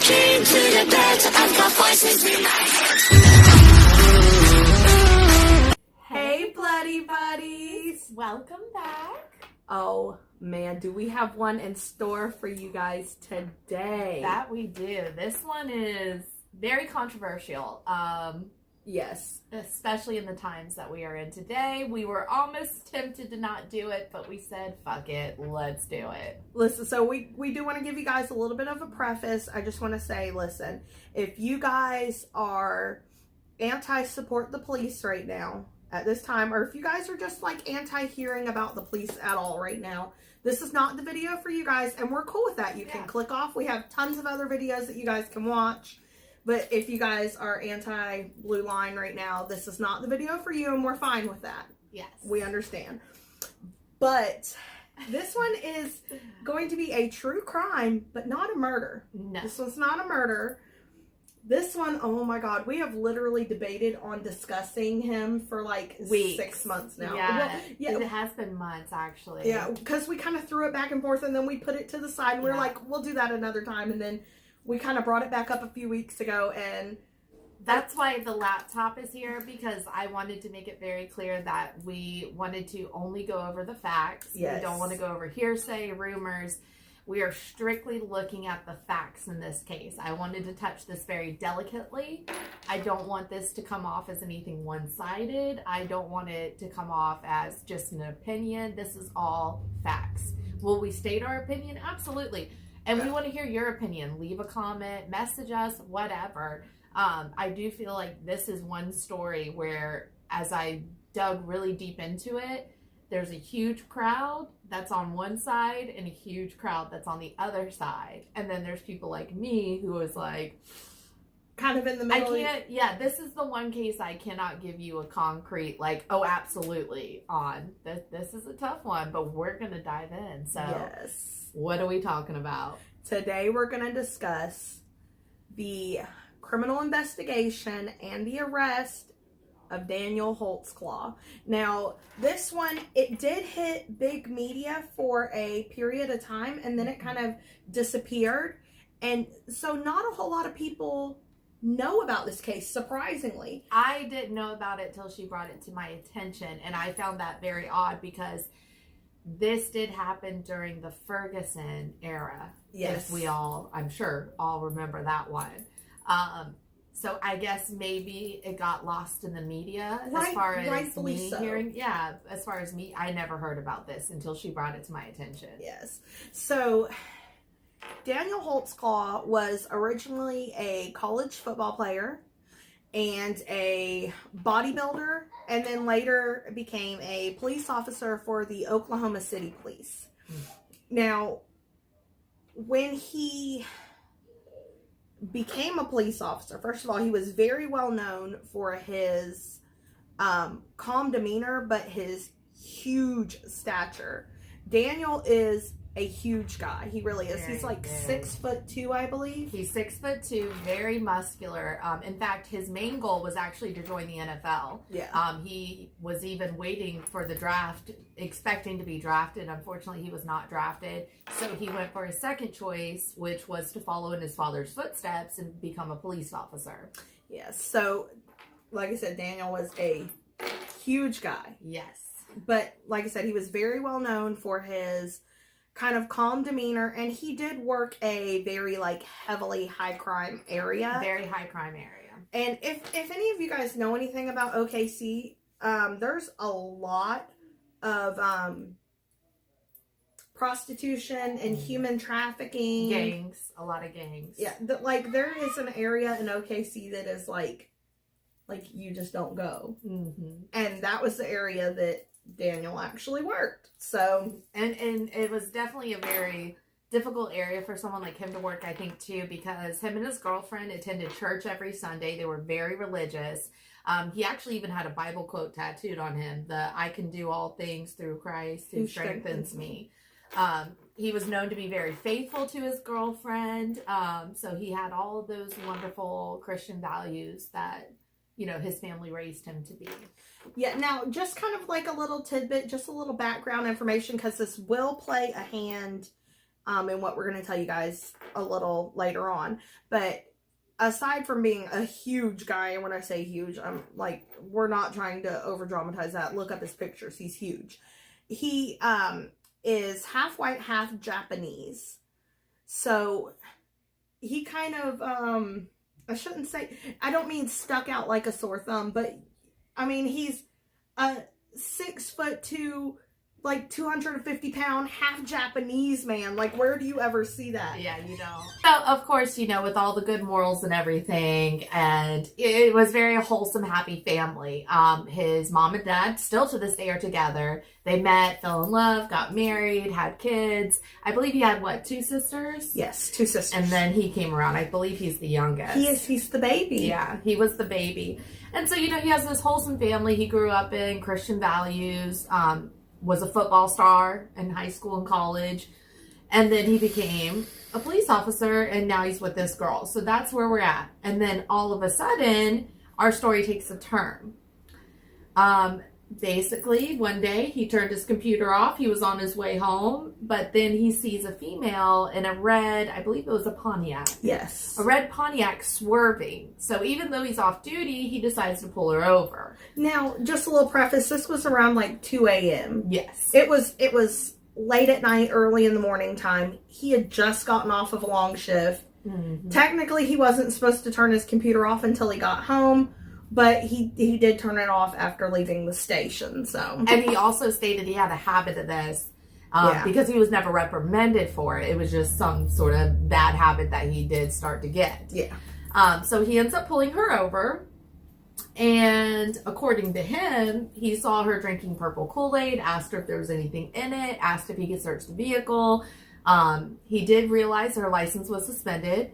Came to the bed, I've got voices in my head. Hey, bloody buddies! Welcome back. Oh man, do we have one in store for you guys today? That we do. This one is very controversial. Yes. Especially in the times that we are in today. We were almost tempted to not do it, but we said, fuck it, let's do it. Listen, so we do want to give you guys a little bit of a preface. I just want to say, listen, if you guys are anti-support the police right now, at this time, or if you guys are just like anti-hearing about the police at all right now, this is not the video for you guys, and we're cool with that. You can click off. We have tons of other videos that you guys can watch. But if you guys are anti-blue line right now, this is not the video for you, and we're fine with that. Yes. We understand. But this one is going to be a true crime, but not a murder. No. This one's not a murder. This one, oh my God, we have literally debated on discussing him for like weeks. 6 months now. Yeah, well, it has been months actually. Yeah, because we kind of threw it back and forth, and then we put it to the side, and we were like, we'll do that another time, and then we kind of brought it back up a few weeks ago, and that's why the laptop is here, because I wanted to make it very clear that we wanted to only go over the facts. Yes. We don't want to go over hearsay, rumors. We are strictly looking at the facts in this case. I wanted to touch this very delicately. I don't want this to come off as anything one-sided. I don't want it to come off as just an opinion. This is all facts. Will we state our opinion? Absolutely. And we want to hear your opinion. Leave a comment, message us, whatever. I do feel like this is one story where, as I dug really deep into it, there's a huge crowd that's on one side and a huge crowd that's on the other side. And then there's people like me who is like, kind of in the middle. This is the one case I cannot give you a concrete, like, oh, absolutely on. This is a tough one, but we're going to dive in. So, yes. What are we talking about? Today we're going to discuss the criminal investigation and the arrest of Daniel Holtzclaw. Now, this one, it did hit big media for a period of time, and then it kind of disappeared. And so not a whole lot of people know about this case, surprisingly. I didn't know about it till she brought it to my attention, and I found that very odd because this did happen during the Ferguson era. Yes. If we all, I'm sure, all remember that one. So I guess maybe it got lost in the media as far as me hearing. Yeah, as far as me, I never heard about this until she brought it to my attention. Yes. So Daniel Holtzclaw was originally a college football player and a bodybuilder, and then later became a police officer for the Oklahoma City Police. Now, when he became a police officer, first of all, he was very well known for his calm demeanor, but his huge stature. Daniel is a huge guy. He really is. He's like 6'2", I believe. He's 6'2", very muscular. In fact, his main goal was actually to join the NFL. Yeah. He was even waiting for the draft, expecting to be drafted. Unfortunately, he was not drafted. So he went for his second choice, which was to follow in his father's footsteps and become a police officer. Yes. So, like I said, Daniel was a huge guy. Yes. But, like I said, he was very well known for his kind of calm demeanor, and he did work a very like heavily high crime area. Very high crime area. And if any of you guys know anything about OKC, there's a lot of prostitution and human trafficking. Gangs. A lot of gangs. Yeah. Like there is an area in OKC that is like you just don't go. Mm-hmm. And that was the area that Daniel actually worked. So and it was definitely a very difficult area for someone like him to work, I think, too, because him and his girlfriend attended church every Sunday. They were very religious. He actually even had a Bible quote tattooed on him, the "I can do all things through Christ who strengthens me." He was known to be very faithful to his girlfriend. So he had all of those wonderful Christian values that, you know, his family raised him to be. Yeah, now, just kind of like a little tidbit, just a little background information, because this will play a hand and what we're going to tell you guys a little later on. But aside from being a huge guy, and when I say huge, I'm like, we're not trying to over dramatize that. Look up his pictures. He's huge. He is half white, half Japanese. So he kind of, I shouldn't say, I don't mean stuck out like a sore thumb, but I mean, he's a 6'2", like 250 pound, half Japanese man. Like, where do you ever see that? Yeah, you know. So, of course, you know, with all the good morals and everything, and it was very wholesome, happy family. His mom and dad still to this day are together. They met, fell in love, got married, had kids. I believe he had, what, 2 sisters? Yes, 2 sisters. And then he came around. I believe he's the youngest. He's the baby. Yeah, he was the baby. And so, you know, he has this wholesome family. He grew up in Christian values, was a football star in high school and college. And then he became a police officer, and now he's with this girl. So that's where we're at. And then all of a sudden, our story takes a turn. Basically, one day he turned his computer off. He was on his way home, but then he sees a female in a red, I believe it was a Pontiac. Yes. A red Pontiac swerving. So even though he's off duty, he decides to pull her over. Now, just a little preface. This was around like 2 a.m. Yes. It was late at night, early in the morning time. He had just gotten off of a long shift. Mm-hmm. Technically, he wasn't supposed to turn his computer off until he got home. But he did turn it off after leaving the station, so. And he also stated he had a habit of this because he was never reprimanded for it. It was just some sort of bad habit that he did start to get. Yeah. So he ends up pulling her over. And according to him, he saw her drinking purple Kool-Aid, asked her if there was anything in it, asked if he could search the vehicle. He did realize her license was suspended.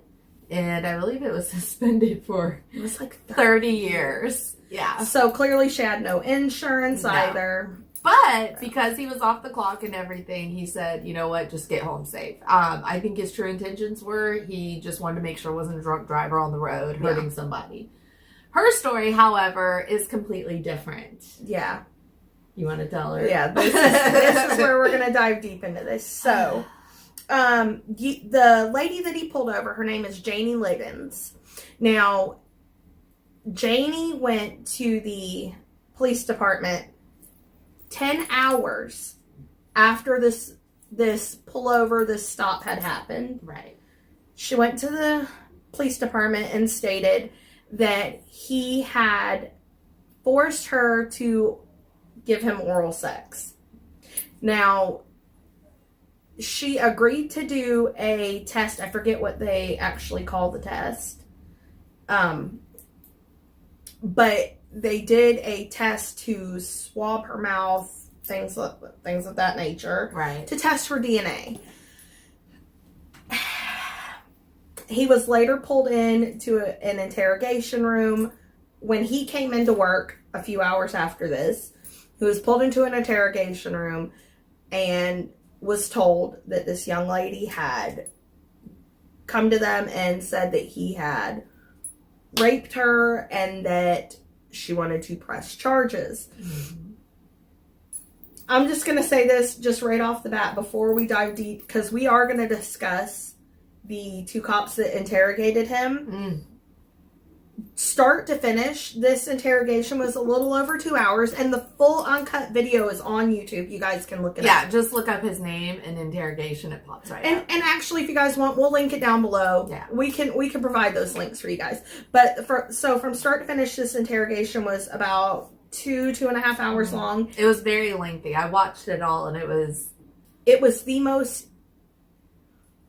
And I believe it was suspended for it was like 30 years. Yeah. So clearly she had no insurance either. But because he was off the clock and everything, he said, you know what, just get home safe. I think his true intentions were he just wanted to make sure it wasn't a drunk driver on the road hurting somebody. Her story, however, is completely different. Yeah. You want to tell her? Yeah. This is where we're going to dive deep into this. So... the lady that he pulled over, her name is Janie Liggins. Now, Janie went to the police department 10 hours after this pullover, this stop had happened. Right. She went to the police department and stated that he had forced her to give him oral sex. Now, she agreed to do a test. I forget what they actually call the test. But they did a test to swab her mouth, things of that nature. Right. To test for DNA. He was later pulled into an interrogation room. When he came into work a few hours after this, he was pulled into an interrogation room and was told that this young lady had come to them and said that he had raped her and that she wanted to press charges. Mm-hmm. I'm just going to say this just right off the bat before we dive deep, because we are going to discuss the 2 cops that interrogated him. Mm. Start to finish, this interrogation was a little over 2 hours, and the full uncut video is on YouTube. You guys can look it up. Yeah, just look up his name and interrogation. It pops right up. And actually, if you guys want, we'll link it down below. Yeah, we can provide those links for you guys. But from start to finish, this interrogation was about 2.5 hours long. It was very lengthy. I watched it all, and it was the most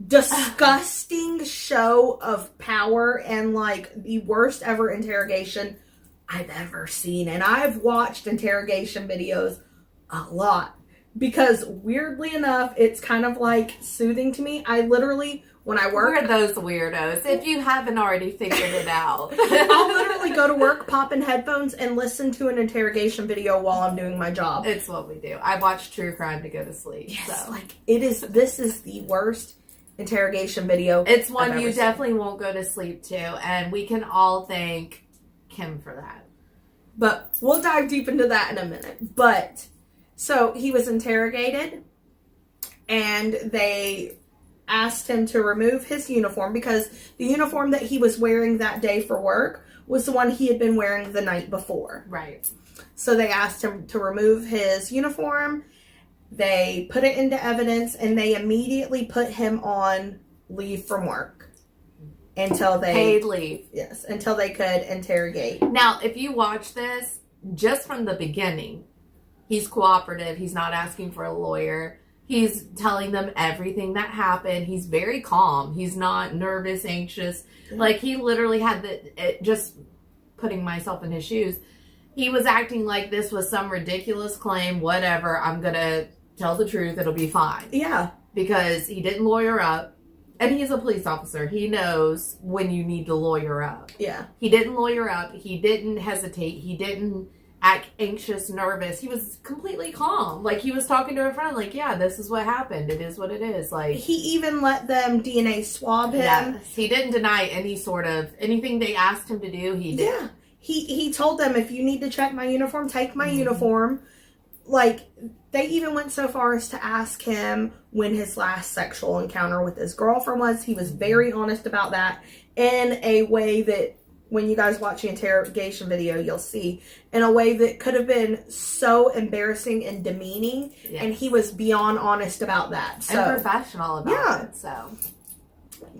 disgusting show of power and like the worst ever interrogation I've ever seen. And I've watched interrogation videos a lot because weirdly enough, it's kind of like soothing to me. I literally, when I work... We're those weirdos, if you haven't already figured it out. I'll literally go to work, pop in headphones, and listen to an interrogation video while I'm doing my job. It's what we do. I watch true crime to go to sleep. Yes, so. like this is the worst interrogation video. It's one you definitely won't go to sleep to, and we can all thank Kim for that. But we'll dive deep into that in a minute. But so he was interrogated, and they asked him to remove his uniform because the uniform that he was wearing that day for work was the one he had been wearing the night before. Right. So they asked him to remove his uniform. They put it into evidence, and they immediately put him on leave from work until they paid leave. Yes, until they could interrogate. Now, if you watch this, just from the beginning, he's cooperative. He's not asking for a lawyer. He's telling them everything that happened. He's very calm. He's not nervous, anxious. Like, he literally had just putting myself in his shoes, he was acting like this was some ridiculous claim, whatever. I'm going to tell the truth. It'll be fine. Yeah. Because he didn't lawyer up. And he's a police officer. He knows when you need to lawyer up. Yeah. He didn't lawyer up. He didn't hesitate. He didn't act anxious, nervous. He was completely calm. Like, he was talking to a friend, like, yeah, this is what happened. It is what it is. Like, he even let them DNA swab him. Yes. He didn't deny any sort of anything they asked him to do. He did. Yeah. He told them, if you need to check my uniform, take my uniform. Like, they even went so far as to ask him when his last sexual encounter with his girlfriend was. He was very honest about that in a way that, when you guys watch the interrogation video, you'll see, in a way that could have been so embarrassing and demeaning. Yes. And he was beyond honest about that. So, and professional about it. So,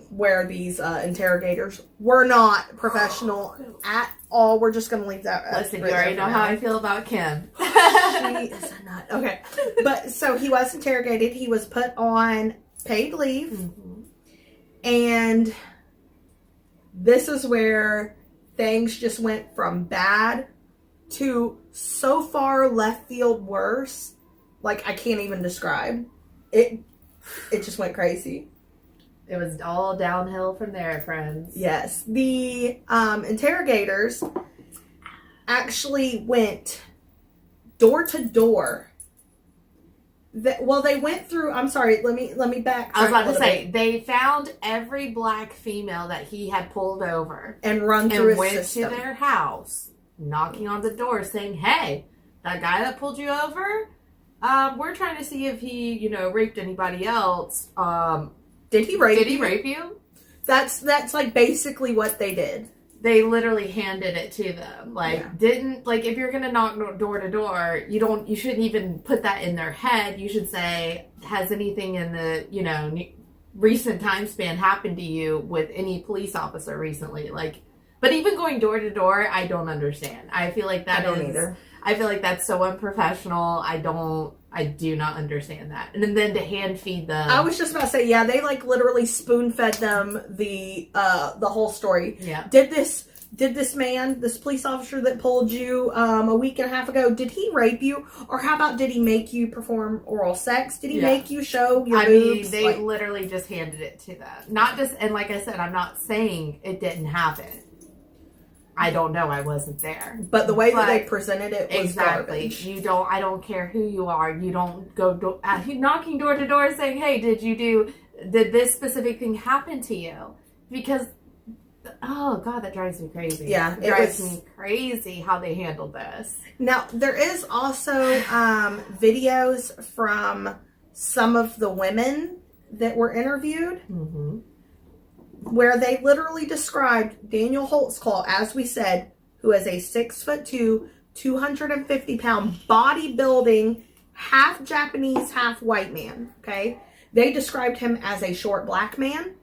where these interrogators were not professional at all. We're just going to leave that. Listen, you already know how I feel about Kim. She is a nut. Okay. But so he was interrogated. He was put on paid leave. Mm-hmm. And this is where things just went from bad to so far left field worse. Like, I can't even describe. It just went crazy. It was all downhill from there, friends. Yes. The interrogators actually went door to door. They went through. I'm sorry. Let me backtrack. I was about to say, they found every black female that he had pulled over and run through and his went system. to their house, knocking on the door, saying, "Hey, that guy that pulled you over, we're trying to see if he, raped anybody else. Did he rape you? That's like basically what they did. They literally handed it to them. If you're gonna knock door to door, you shouldn't even put that in their head. You should say, has anything in the, recent time span happened to you with any police officer recently? But even going door to door, I don't understand. I feel like I don't either. I feel like that's so unprofessional. I do not understand that. And then to hand feed them. I was just about to say, yeah, they literally spoon fed them the whole story. Yeah. Did this man, this police officer that pulled you a week and a half ago, did he rape you? Or how about, did he make you perform oral sex? Did he make you show your boobs? They literally just handed it to them. Not just, and like I said, I'm not saying it didn't happen. I don't know. I wasn't there. But the way that they presented it was exactly. Garbage. I don't care who you are. You don't go knocking door to door saying, "Hey, did this specific thing happen to you?" Because, oh God, that drives me crazy. Yeah. It drives me crazy how they handled this. Now, there is also videos from some of the women that were interviewed. Mm-hmm. Where they literally described Daniel Holtzclaw, as we said, who is a 6'2", 250-pound bodybuilding, half Japanese, half white man. Okay, they described him as a short black man,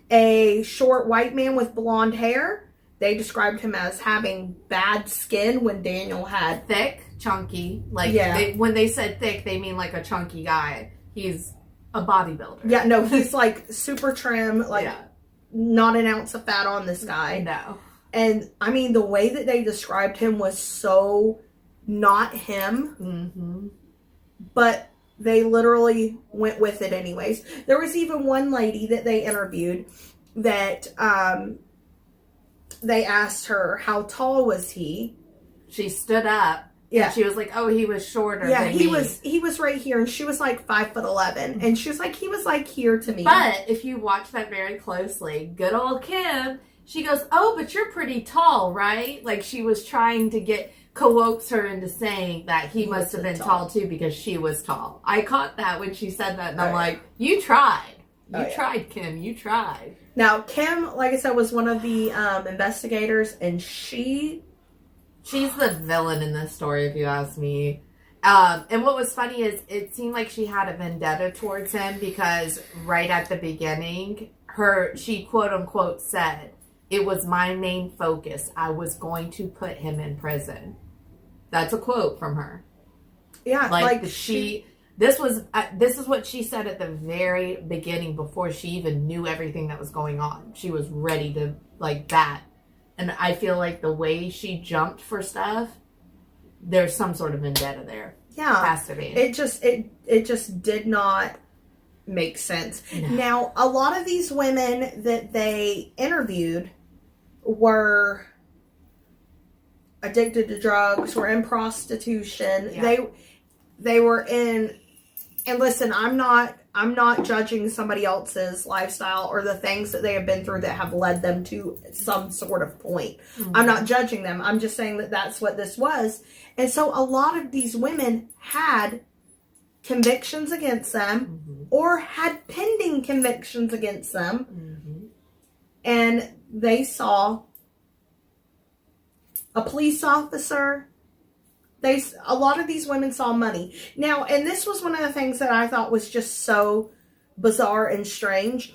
a short white man with blonde hair. They described him as having bad skin when Daniel had thick, chunky. When they said thick, they mean like a chunky guy. He's a bodybuilder. Yeah, no, he's super trim, not an ounce of fat on this guy. No. And I mean, the way that they described him was so not him. Mm-hmm. But they literally went with it anyways. There was even one lady that they interviewed that they asked her, how tall was he? She stood up. Yeah, she was like, "Oh, he was shorter." Yeah, than he me. He was right here, and she was 5'11", and she was like, he was here to me. But if you watch that very closely, good old Kim, she goes, "Oh, but you're pretty tall, right?" Like, she was trying to coax her into saying that he must have been tall too because she was tall. I caught that when she said that, and I'm like, "You tried." You tried, Kim. You tried. Now, Kim, like I said, was one of the investigators, and she's the villain in this story, if you ask me. And what was funny is it seemed like she had a vendetta towards him because right at the beginning, she quote unquote said, "It was my main focus. I was going to put him in prison." That's a quote from her. Yeah, this is what she said at the very beginning before she even knew everything that was going on. She was ready to like that. And I feel like the way she jumped for stuff, there's some sort of vendetta there. Yeah. Has to be. It just did not make sense. No. Now, a lot of these women that they interviewed were addicted to drugs, were in prostitution. Yeah. They were in, and listen, I'm not judging somebody else's lifestyle or the things that they have been through that have led them to some sort of point. Mm-hmm. I'm not judging them. I'm just saying that that's what this was. And so a lot of these women had convictions against them, mm-hmm. or had pending convictions against them. Mm-hmm. And they saw a police officer. A lot of these women saw money. Now, and this was one of the things that I thought was just so bizarre and strange.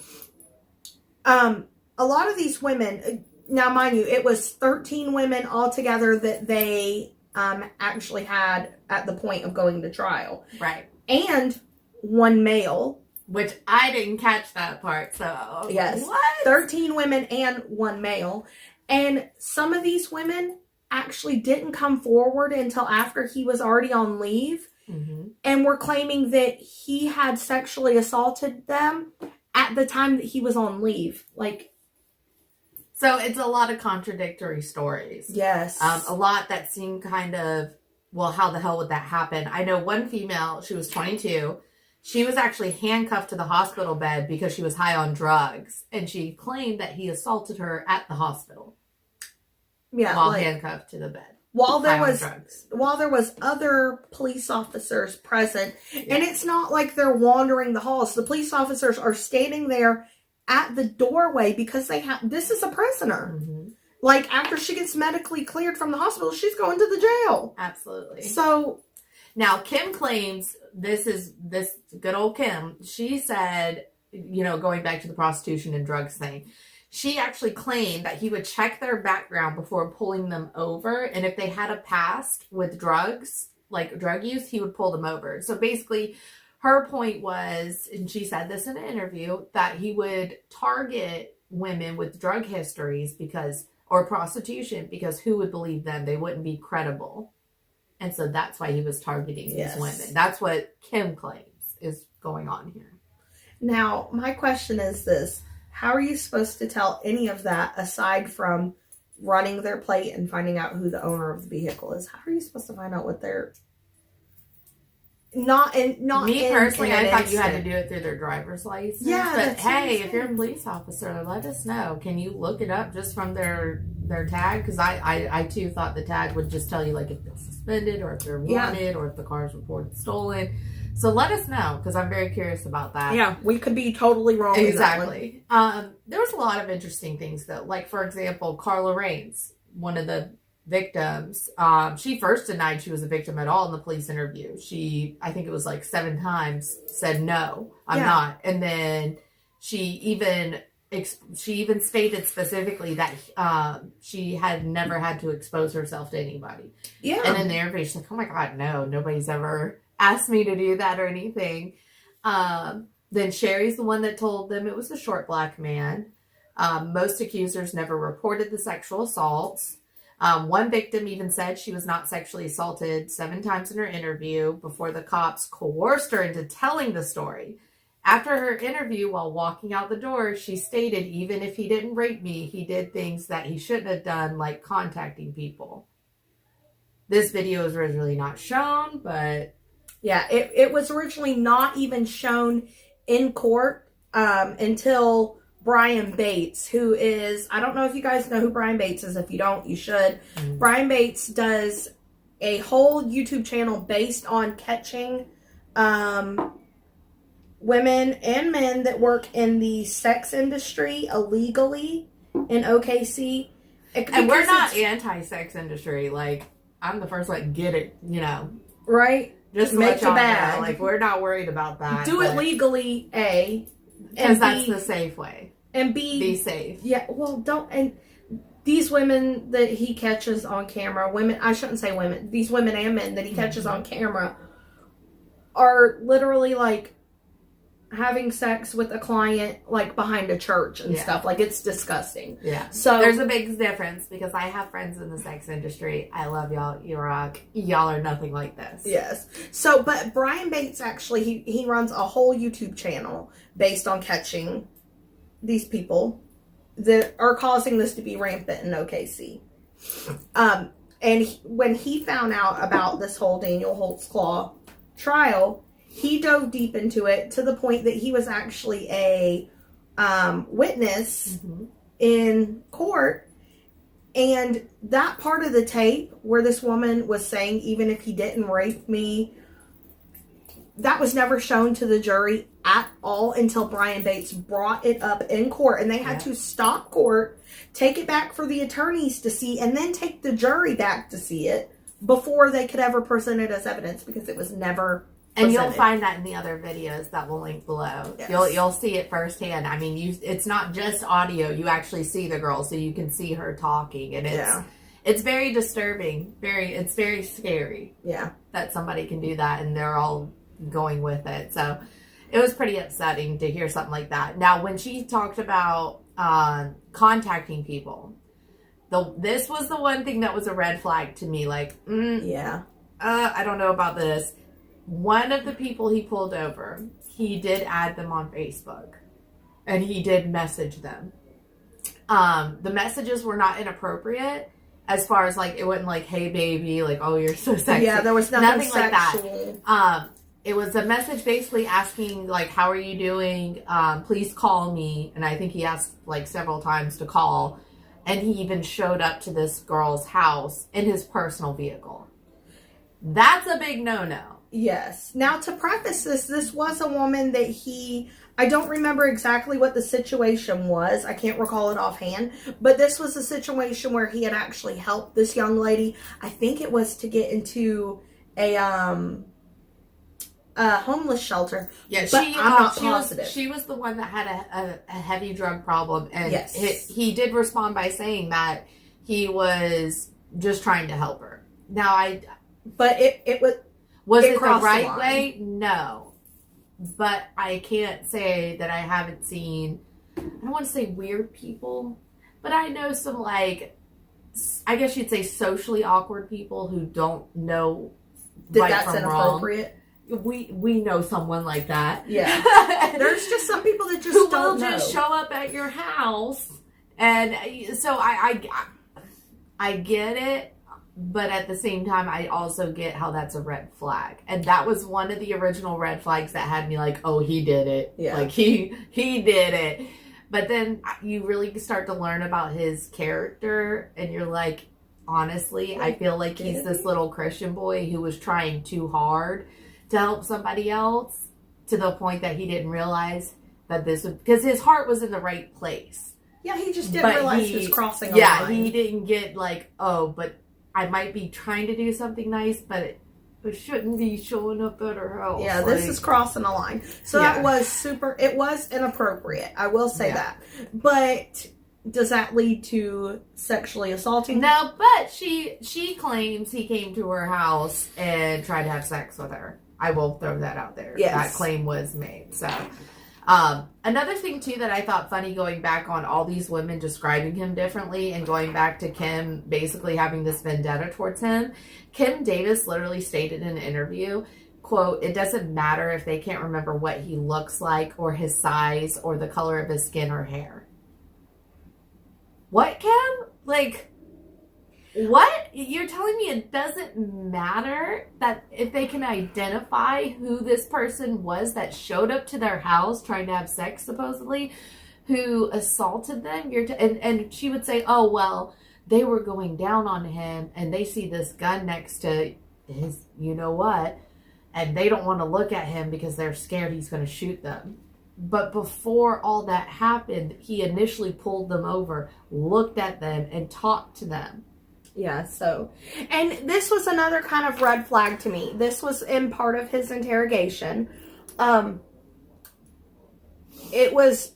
A lot of these women, now mind you, it was 13 women altogether that they actually had at the point of going to trial. Right. And one male. Which I didn't catch that part, so. Yes. What? 13 women and one male. And some of these women actually didn't come forward until after he was already on leave, mm-hmm. and were claiming that he had sexually assaulted them at the time that he was on leave. So it's a lot of contradictory stories. Yes. A lot that seem kind of, well, how the hell would that happen? I know one female, she was 22. She was actually handcuffed to the hospital bed because she was high on drugs. And she claimed that he assaulted her at the hospital. Yeah, while handcuffed to the bed. While there was other police officers present, yeah. And it's not like they're wandering the halls. The police officers are standing there at the doorway because this is a prisoner. Mm-hmm. Like after she gets medically cleared from the hospital, she's going to the jail. Absolutely. So now Kim claims this good old Kim. She said, going back to the prostitution and drugs thing. She actually claimed that he would check their background before pulling them over. And if they had a past with drugs, like drug use, he would pull them over. So basically, her point was, and she said this in an interview, that he would target women with drug histories or prostitution because who would believe them? They wouldn't be credible. And so that's why he was targeting these women. That's what Kim claims is going on here. Now, my question is this. How are you supposed to tell any of that aside from running their plate and finding out who the owner of the vehicle is? How are you supposed to find out what they're not me personally? I thought you had to do it through their driver's license. Yeah, but hey, if you're a police officer, let us know. Can you look it up just from their tag? Because I too thought the tag would just tell you like if they're suspended or if they're wanted or if the car is reported stolen. So let us know, because I'm very curious about that. Yeah, we could be totally wrong. Exactly. There was a lot of interesting things, though. Like, for example, Carla Raines, one of the victims, she first denied she was a victim at all in the police interview. I think it was like 7 times, said, no, I'm not. And then she even stated specifically that she had never had to expose herself to anybody. Yeah. And in the interview, she's like, oh my God, no, nobody's ever asked me to do that or anything. Then Sherry's the one that told them it was a short black man. Most accusers never reported the sexual assaults. One victim even said she was not sexually assaulted 7 times in her interview before the cops coerced her into telling the story. After her interview, while walking out the door, she stated, even if he didn't rape me, he did things that he shouldn't have done, like contacting people. This video was originally not shown, but yeah, it was originally not even shown in court until Brian Bates, who is, I don't know if you guys know who Brian Bates is. If you don't, you should. Mm-hmm. Brian Bates does a whole YouTube channel based on catching women and men that work in the sex industry illegally in OKC. And we're not anti-sex industry. Like, I'm the first one, get it, you know. Right? Just to make let y'all the bag. know. Like, we're not worried about that. Do it legally, A. Because that's the safe way. And B. Be safe. Yeah, well, don't... And these women that he catches on camera, I shouldn't say women, these women and men that he catches on camera are literally, like, having sex with a client, like, behind a church and stuff. Like, it's disgusting. Yeah. So there's a big difference because I have friends in the sex industry. I love y'all. You rock. Y'all are nothing like this. Yes. So, but Brian Bates actually, he runs a whole YouTube channel based on catching these people that are causing this to be rampant in OKC. And when he found out about this whole Daniel Holtzclaw trial, he dove deep into it to the point that he was actually a witness in court. And that part of the tape where this woman was saying, even if he didn't rape me, that was never shown to the jury at all until Brian Bates brought it up in court. And they had to stop court, take it back for the attorneys to see, and then take the jury back to see it before they could ever present it as evidence because it was never presented. And you'll find that in the other videos that we'll link below. Yes. You'll see it firsthand. I mean, it's not just audio. You actually see the girl, so you can see her talking. And it's very disturbing. It's very scary. Yeah. That somebody can do that and they're all going with it. So it was pretty upsetting to hear something like that. Now, when she talked about contacting people, this was the one thing that was a red flag to me. Like, I don't know about this. One of the people he pulled over, he did add them on Facebook, and he did message them. The messages were not inappropriate. As far as, like, it wasn't like, hey, baby, like, oh, you're so sexy. Yeah, there was nothing sexual. Like that. It was a message basically asking, like, how are you doing? Please call me. And I think he asked, like, several times to call. And he even showed up to this girl's house in his personal vehicle. That's a big no-no. Yes. Now, to preface this was a woman that I don't remember exactly what the situation was. I can't recall it offhand. But this was a situation where he had actually helped this young lady. I think it was to get into a homeless shelter. Yeah, but I'm not positive. She was the one that had a heavy drug problem. And yes. He did respond by saying that he was just trying to help her. Now, But it was... Was it the right way? No. But I can't say that I haven't seen, I don't want to say weird people, but I know some, like, I guess you'd say socially awkward people who don't know right from inappropriate. Wrong. We know someone like that. Yeah. There's just some people that just don't know. Who will just show up at your house. And so I get it. But at the same time, I also get how that's a red flag. And that was one of the original red flags that had me like, oh, he did it. Yeah. Like, he did it. But then you really start to learn about his character. And you're like, honestly, I feel like he's this little Christian boy who was trying too hard to help somebody else to the point that he didn't realize that this would... Because his heart was in the right place. Yeah, he just didn't realize he was crossing a line. Yeah, he didn't get like, oh, but... I might be trying to do something nice, but it shouldn't be showing up at her house. Yeah, this is crossing a line. So that was it was inappropriate. I will say that. But does that lead to sexually assaulting? No, but she claims he came to her house and tried to have sex with her. I will throw that out there. Yes. That claim was made. So, another thing too that I thought funny, going back on all these women describing him differently and going back to Kim basically having this vendetta towards him. Kim Davis literally stated in an interview, quote, "It doesn't matter if they can't remember what he looks like or his size or the color of his skin or hair." What, Kim? Like, what? You're telling me it doesn't matter that if they can identify who this person was that showed up to their house trying to have sex, supposedly, who assaulted them? And she would say, oh, well, they were going down on him and they see this gun next to his, you know what? and they don't want to look at him because they're scared he's going to shoot them. But before all that happened, he initially pulled them over, looked at them, and talked to them. Yeah, so, and this was another kind of red flag to me. This was in part of his interrogation. It was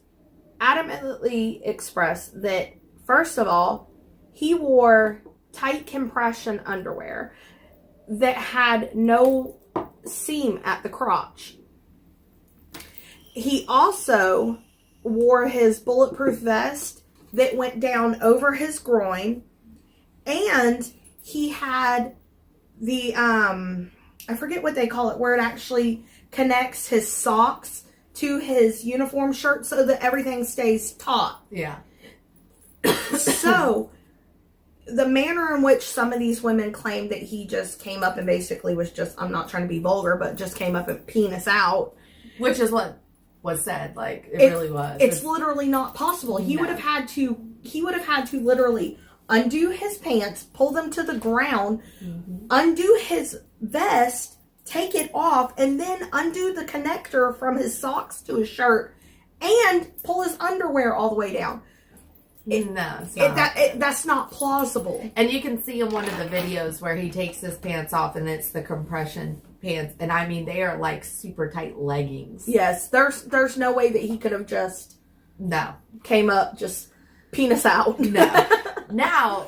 adamantly expressed that, first of all, he wore tight compression underwear that had no seam at the crotch. He also wore his bulletproof vest that went down over his groin, and he had the I forget what they call it, where it actually connects his socks to his uniform shirt so that everything stays taut. Yeah. So the manner in which some of these women claim that he just came up and basically was just, I'm not trying to be vulgar, but just came up and penis out. Which is what was said. Like, it really was. It's literally not possible. He would have had to literally undo his pants, pull them to the ground, undo his vest, take it off, and then undo the connector from his socks to his shirt and pull his underwear all the way down. That's not plausible. And you can see in one of the videos where he takes his pants off, and it's the compression pants, and I mean, they are like super tight leggings. Yes, there's no way that he could have just came up just penis out. No. Now,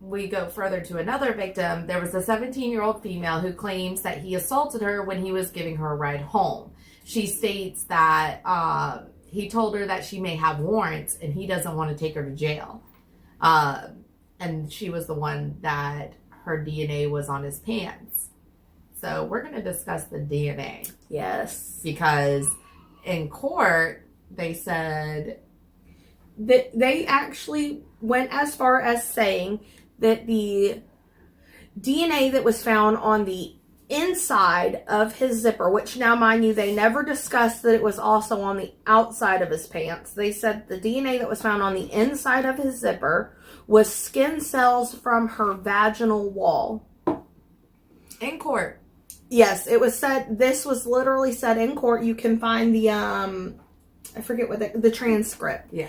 we go further to another victim. There was a 17-year-old female who claims that he assaulted her when he was giving her a ride home. She states that he told her that she may have warrants and he doesn't want to take her to jail. And she was the one that her DNA was on his pants. So we're going to discuss the DNA. Yes. Because in court, they said that they actually went as far as saying that the DNA that was found on the inside of his zipper, which now, mind you, they never discussed that it was also on the outside of his pants. They said the DNA that was found on the inside of his zipper was skin cells from her vaginal wall. In court. Yes, it was said, this was literally said in court. You can find the, I forget what the transcript. Yeah.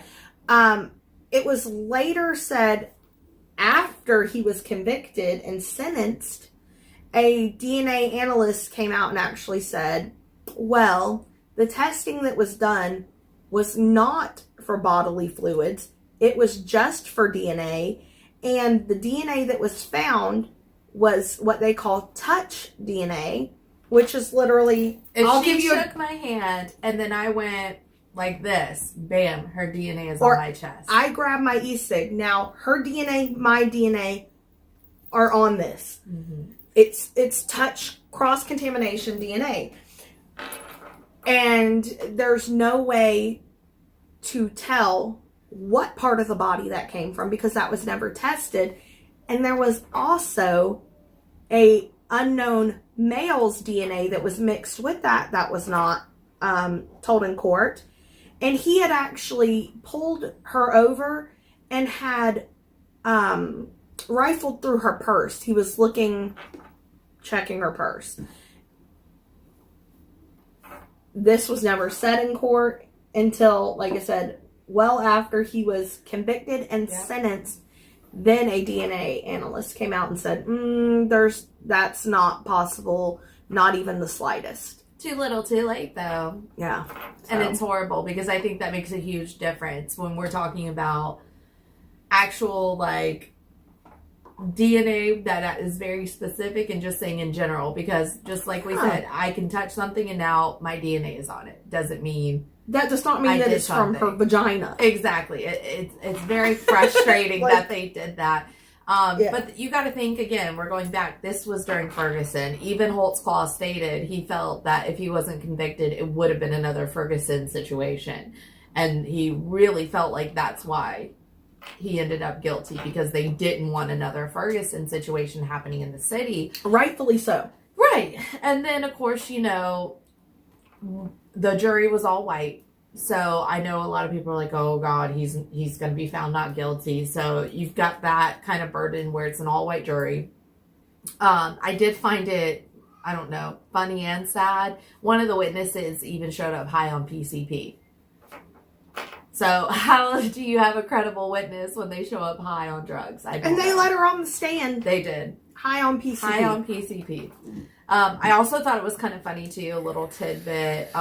It was later said after he was convicted and sentenced, a DNA analyst came out and actually said, well, the testing that was done was not for bodily fluids. It was just for DNA. And the DNA that was found was what they call touch DNA, which is literally, if she shook my hand and then I went like this, bam, her DNA is on my chest. I grab my e-cig. Now, her DNA, my DNA are on this. Mm-hmm. It's touch cross-contamination DNA. And there's no way to tell what part of the body that came from because that was never tested. And there was also a unknown male's DNA that was mixed with that was not told in court. And he had actually pulled her over and had rifled through her purse. He was checking her purse. This was never said in court until, like I said, well after he was convicted and sentenced. Then a DNA analyst came out and said, that's not possible, not even the slightest. Too little, too late, though. Yeah. So. And it's horrible because I think that makes a huge difference when we're talking about actual, like, DNA that is very specific and just saying in general. Because just like we said, I can touch something and now my DNA is on it. Doesn't mean... That does not mean that it's from her vagina. Exactly. It's very frustrating that they did that. But you got to think, again, we're going back. This was during Ferguson. Even Holtzclaw stated he felt that if he wasn't convicted, it would have been another Ferguson situation. And he really felt like that's why he ended up guilty, because they didn't want another Ferguson situation happening in the city. Rightfully so. Right. And then, of course, the jury was all white. So I know a lot of people are like, oh God, he's going to be found not guilty. So you've got that kind of burden where it's an all white jury. I did find it I don't know, funny and sad. One of the witnesses even showed up high on PCP. So how do you have a credible witness when they show up high on drugs? And they let her on the stand. They did. High on PCP. High on PCP. I also thought it was kind of funny, too, a little tidbit.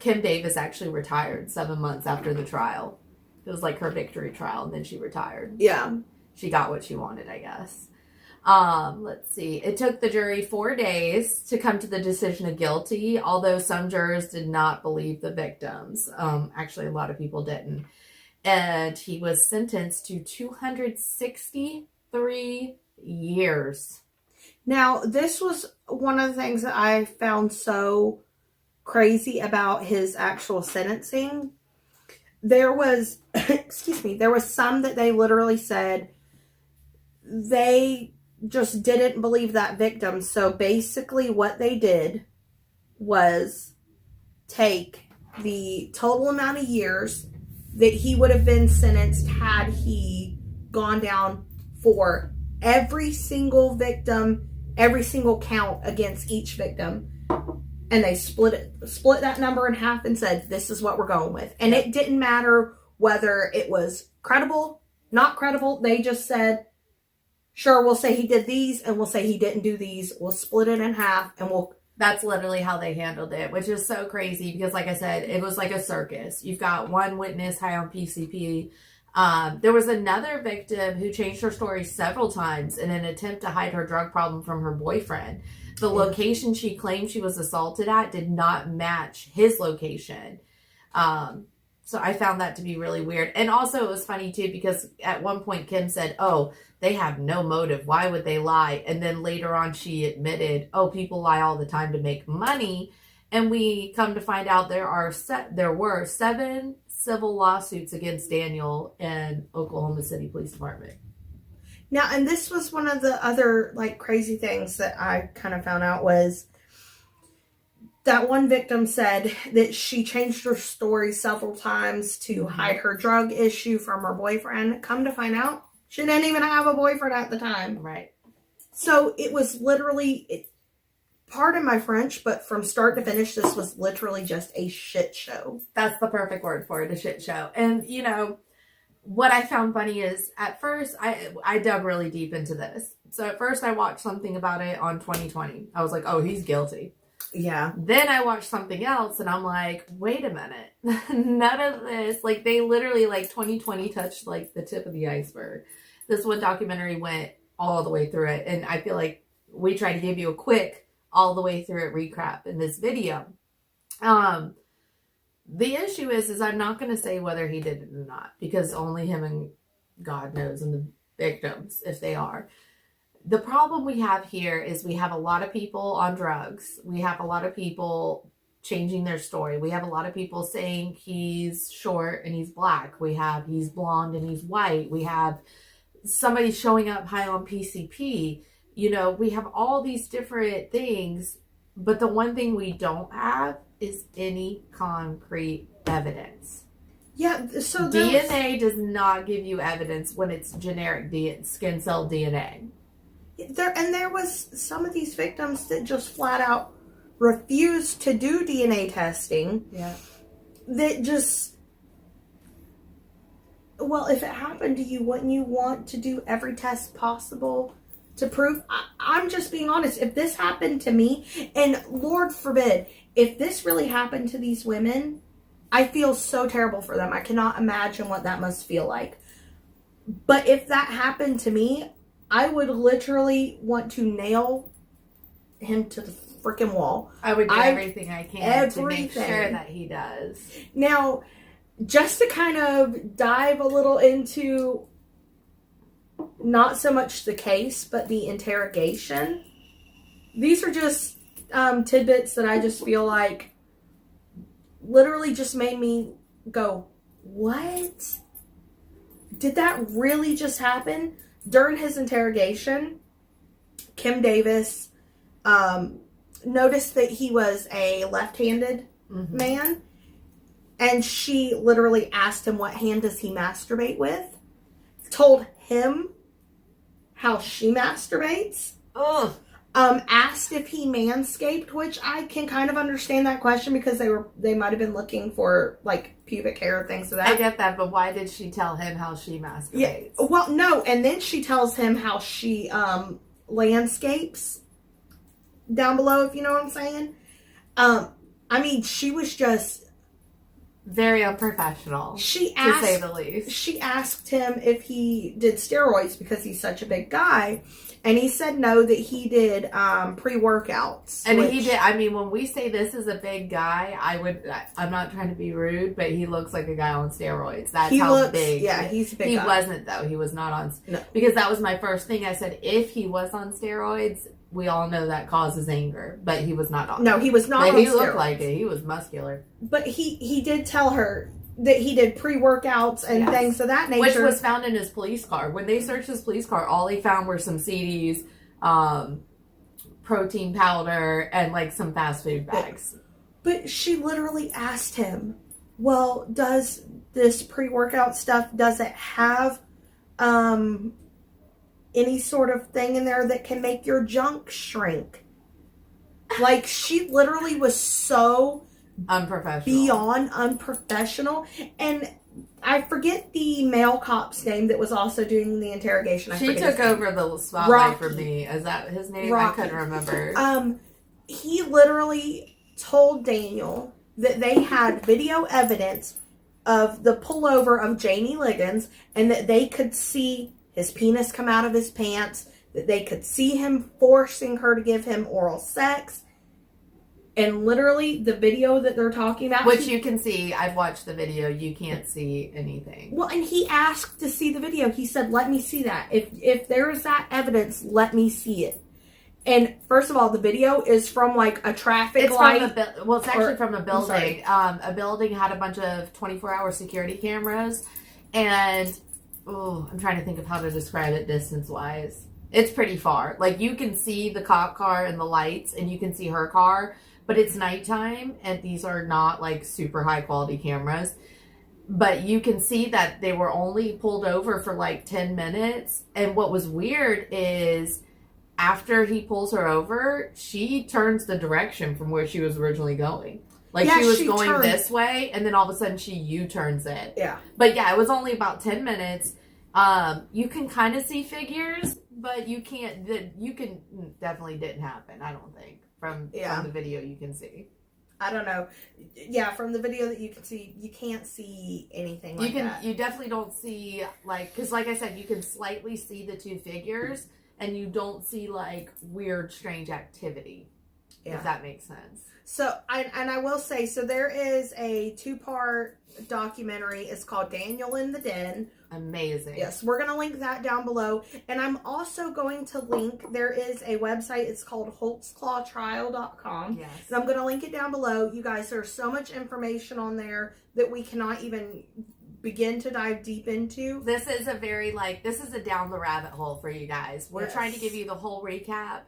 Kim Davis actually retired 7 months after the trial. It was like her victory trial, and then she retired. Yeah. She got what she wanted, I guess. Let's see. It took the jury 4 days to come to the decision of guilty, although some jurors did not believe the victims. Actually, a lot of people didn't. And he was sentenced to 263 years. Now, this was one of the things that I found so crazy about his actual sentencing. There was, there was some that they literally said they just didn't believe that victim. So basically what they did was take the total amount of years that he would have been sentenced had he gone down for every single victim, every single count against each victim. And they split that number in half and said, this is what we're going with. And it didn't matter whether it was credible, not credible. They just said, sure, we'll say he did these and we'll say he didn't do these. We'll split it in half and we'll... That's literally how they handled it, which is so crazy because, like I said, it was like a circus. You've got one witness high on PCP. There was another victim who changed her story several times in an attempt to hide her drug problem from her boyfriend. The location she claimed she was assaulted at did not match his location. So I found that to be really weird. And also it was funny too because at one point Kim said, oh, they have no motive. Why would they lie? And then later on she admitted, oh, people lie all the time to make money. And we come to find out there were 7 civil lawsuits against Daniel in Oklahoma City Police Department. Now, and this was one of the other like crazy things that I kind of found out was that one victim said that she changed her story several times to hide her drug issue from her boyfriend. Come to find out, she didn't even have a boyfriend at the time. Right. So it was literally, pardon my French, but from start to finish, this was literally just a shit show. That's the perfect word for it, a shit show. And, you know, what I found funny is at first I dug really deep into this. So at first I watched something about it on 2020. I was like, oh, he's guilty. Yeah. Then I watched something else and I'm like, wait a minute. None of this, like they literally like 2020 touched like the tip of the iceberg. This one documentary went all the way through it. And I feel like we try to give you a quick all the way through it recap in this video. The issue is I'm not going to say whether he did it or not because only him and God knows and the victims, if they are. The problem we have here is we have a lot of people on drugs. We have a lot of people changing their story. We have a lot of people saying he's short and he's black. We have he's blonde and he's white. We have somebody showing up high on PCP. You know, we have all these different things, but the one thing we don't have is any concrete evidence. Yeah, so DNA does not give you evidence when it's generic skin cell DNA. There was some of these victims that just flat out refused to do DNA testing. Yeah. That just, well, if it happened to you, wouldn't you want to do every test possible to prove? I'm just being honest. If this happened to me, and Lord forbid, if this really happened to these women, I feel so terrible for them. I cannot imagine what that must feel like. But if that happened to me, I would literally want to nail him to the freaking wall. I would do everything I can to make sure that he does. Now, just to kind of dive a little into not so much the case, but the interrogation. These are just tidbits that I just feel like literally just made me go, what? Did that really just happen? During his interrogation, Kim Davis noticed that he was a left-handed man, and she literally asked him what hand does he masturbate with, told him how she masturbates. Ugh. Asked if he manscaped, which I can kind of understand that question because they might have been looking for like pubic hair, things of that. I get that, but why did she tell him how she masturbates? Yeah, well, no, and then she tells him how she landscapes down below, if you know what I'm saying. I mean, she was just very unprofessional, to say the least. She asked him if he did steroids because he's such a big guy, and he said no, that he did pre-workouts. And he did. I mean, when we say this is a big guy, I'm not trying to be rude, but he looks like a guy on steroids. That's how big. Yeah, he's a big guy. He wasn't, though. He was not on. No. Because that was my first thing. I said, if he was on steroids, we all know that causes anger, but he was not on. No, he was not on steroids. He looked like it. He was muscular. But he did tell her that he did pre-workouts and things of that nature. Which was found in his police car. When they searched his police car, all they found were some CDs, protein powder, and like some fast food bags. But she literally asked him, well, does this pre-workout stuff, does it have any sort of thing in there that can make your junk shrink? Like, she literally was so unprofessional. Beyond unprofessional. And I forget the male cop's name that was also doing the interrogation. She took over the spotlight for me. Is that his name? Rocky. I couldn't remember. He literally told Daniel that they had video evidence of the pullover of Janie Liggins, and that they could see his penis come out of his pants, that they could see him forcing her to give him oral sex. And literally, the video that they're talking about... Which you can see. I've watched the video. You can't see anything. Well, and he asked to see the video. He said, let me see that. If there is that evidence, let me see it. And first of all, the video is from like a traffic light. It's actually from a building. A building had a bunch of 24-hour security cameras. And, I'm trying to think of how to describe it distance-wise. It's pretty far. Like, you can see the cop car and the lights, and you can see her car. But it's nighttime, and these are not, like, super high-quality cameras. But you can see that they were only pulled over for, like, 10 minutes. And what was weird is after he pulls her over, she turns the direction from where she was originally going. Like, she was going this way, and then all of a sudden she U-turns it. Yeah. But, yeah, it was only about 10 minutes. You can kind of see figures, but you can't... definitely didn't happen, I don't think. From the video you can see. I don't know. Yeah, from the video that you can see, you can't see anything like that. You definitely don't see, like, because like I said, you can slightly see the two figures, and you don't see, like, weird, strange activity, if that makes sense. So, I will say, so there is a 2-part documentary. It's called Daniel in the Den. Amazing. Yes, we're going to link that down below. And I'm also going to link, there is a website, it's called Holtzclawtrial.com. Yes. And I'm going to link it down below. You guys, there's so much information on there that we cannot even begin to dive deep into. This is a down the rabbit hole for you guys. We're trying to give you the whole recap,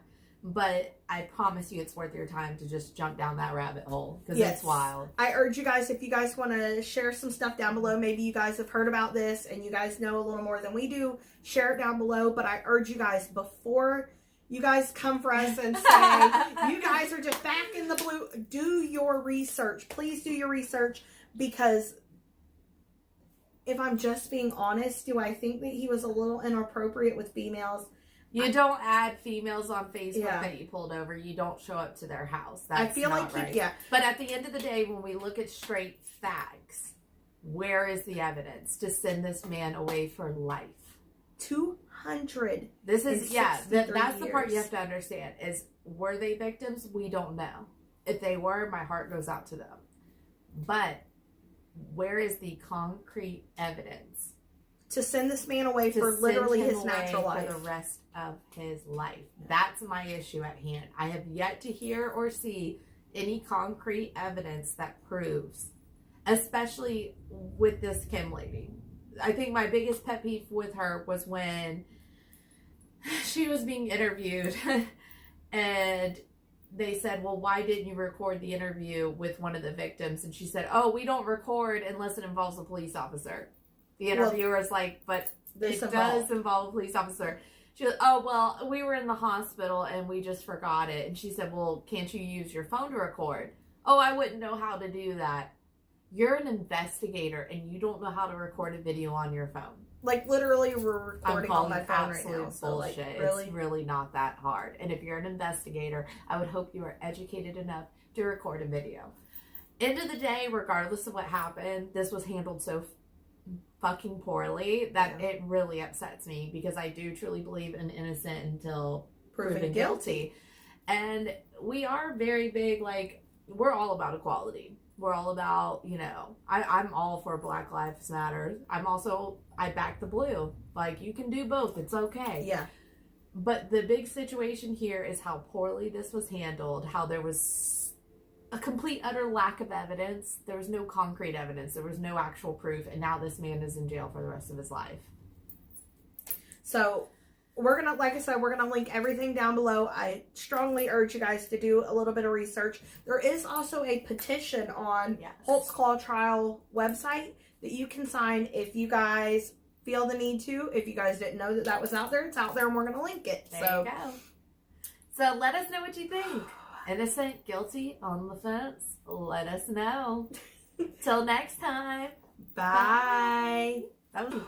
but I promise you it's worth your time to just jump down that rabbit hole, because it's wild. I urge you guys, if you guys want to share some stuff down below, maybe you guys have heard about this and you guys know a little more than we do, share it down below. But I urge you guys, before you guys come for us and say, you guys are just back in the blue, do your research. Please do your research, because if I'm just being honest, do I think that he was a little inappropriate with females? You don't add females on Facebook that you pulled over. You don't show up to their house. That's I feel not like right. But at the end of the day, when we look at straight facts, where is the evidence to send this man away for life? 200. This is that's the part you have to understand. Is, were they victims? We don't know. If they were, my heart goes out to them. But where is the concrete evidence to send this man away for literally his natural life, for the rest of his life? That's my issue at hand. I have yet to hear or see any concrete evidence that proves, especially with this Kim lady. I think my biggest pet peeve with her was when she was being interviewed and they said, well, why didn't you record the interview with one of the victims? And she said, oh, we don't record unless it involves a police officer. The interviewer is like, but it does involve a police officer. She goes, oh, well, we were in the hospital and we just forgot it. And she said, well, can't you use your phone to record? Oh, I wouldn't know how to do that. You're an investigator and you don't know how to record a video on your phone. Like, literally, we're recording on my phone right now. So, bullshit. like, really? It's really not that hard. And if you're an investigator, I would hope you are educated enough to record a video. End of the day, regardless of what happened, this was handled so fucking poorly that it really upsets me, because I do truly believe in innocent until proven guilty. And we are very big, like, we're all about equality. We're all about, you know, I'm all for Black Lives Matter. I back the blue. Like, you can do both. It's okay. Yeah. But the big situation here is how poorly this was handled, how there was a complete, utter lack of evidence. There was no concrete evidence. There was no actual proof. And now this man is in jail for the rest of his life. So, we're going to, like I said, we're going to link everything down below. I strongly urge you guys to do a little bit of research. There is also a petition on Holtzclaw trial website that you can sign if you guys feel the need to. If you guys didn't know that that was out there, it's out there and we're going to link it. There you go. So let us know what you think. Innocent, guilty, on the fence. Let us know. Till next time. Bye. That was